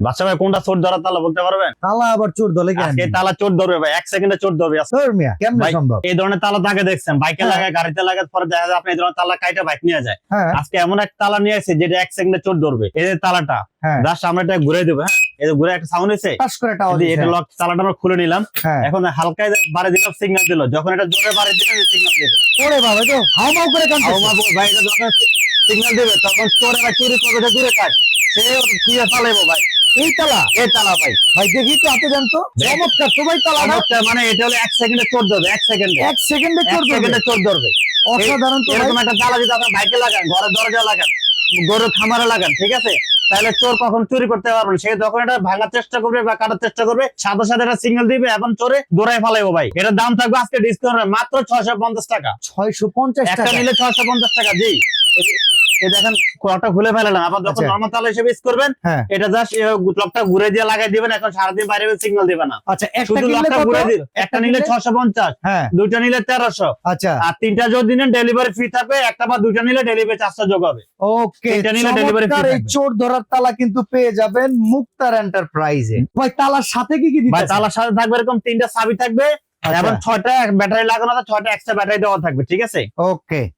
বাচ্চা ভাই কোনটা চোর ধরা তালা বলতে পারবেন? তালা আবার চোর ধরে কেন? আজকে তালা চোর ধরবে ভাই, 1 সেকেন্ডে চোর ধরবে আজকে। ধর মিয়া, কেমনে ভাই, সম্ভব? এই ধরনের তালা আগে দেখছেন, বাইকে হ্যাঁ। লাগায়, গাড়িতে লাগায়, পরে দেখা যায় আপনি এই ধরনের তালা কাইটা বাইক নিয়ে যায়। হ্যাঁ আজকে এমন এক তালা নিয়ে আসছে যেটা 1 সেকেন্ডে চোর ধরবে। এই যে তালাটা হ্যাঁ, জাস্ট আমরা এটা ঘুরে দেবো। হ্যাঁ, এই যে ঘুরে একটা সাউন্ড হয়েছে, টাস করে একটা আওয়াজ এটা হচ্ছে। লক, তালাটা আমরা খুলে নিলাম। হ্যাঁ, এখন হালকা বাড়ি দিলাম, সিগন্যাল দিল। যখন এটা জোরে বাড়ি দিলাম, সিগন্যাল দেবে। ওরে বাবা, তো হাওমাও করে কাঁদতেছে। ভাই এটা যখন সিগন্যাল দেবে তখন চোরে বা চুরি করবে, এটা দূরে কাজ, সে খুঁজে পালাইবো ভাই। এই তালা? এই তালা ভাই, ভাই দেখি তো, হাতে দেন তো। চমৎকার তো ভাই তালাটা। চমৎকার, মানে এটা হলো 1 সেকেন্ডে চোর ধরবে। 1 সেকেন্ডে 1 সেকেন্ডে চোর ধরবে। সেকেন্ডে চোর ধরবে। অসাধারণ তো ভাই। এরকম একটা তালা যদি আপনার বাইকে লাগান, ঘরের দরজা লাগান, গরুর খামারে লাগান, ঠিক আছে, তাহলে চোর কখন চুরি করতে পারবে না। সে যখন এটা ভাঙার চেষ্টা করবে বা কাটার চেষ্টা করবে, সাথে সাথে এটা সিগন্যাল দিবে এবং চোরে দৌড়ায় ফালাইবো ভাই। এটার দাম থাকবে আজকে ডিসকাউন্ট মাত্র 650 টাকা। 650 একটা টাকা। নিলে 650 টাকা। জি, এই দেখেন লকটা খুলে ফেলালাম। আবার যখন আচ্ছা। নরমাল তালা হিসেবে ইউজ করবেন, হ্যাঁ, এটা জাস্ট লকটা ঘুরে দিয়ে লাগাই দিবেন। এখন সারাদিন বাইরে সিগন্যাল দিবে না, আচ্ছা, একটা শুধু কিনলে লকটা কত? ঘুরে দিন। একটা নিলে 650, হ্যাঁ, দুইটা নিলে 1300, আচ্ছা, আর তিনটা যদি নেন ডেলিভারি ফ্রি থাকবে। একটা বা দুইটা নিলে ডেলিভারি চার্জটা যোগ হবে। ওকে। তিনটা নিলে delivery চমৎকার free এই থাকবে। চোর ধরার তালা কিন্তু পেয়ে যাবেন মুক্তার এন্টারপ্রাইজে। ভাই তালার সাথে কি কি ভাই দিতেছে? তালার সাথে থাকবে এরকম 3টা চাবি থাকবে, আচ্ছা। এবং 6টা ব্যাটারি লাগানো আছে, 6টা এক্সট্রা ব্যাটারি দেওয়া থাকবে, ঠিক আছে। ওকে।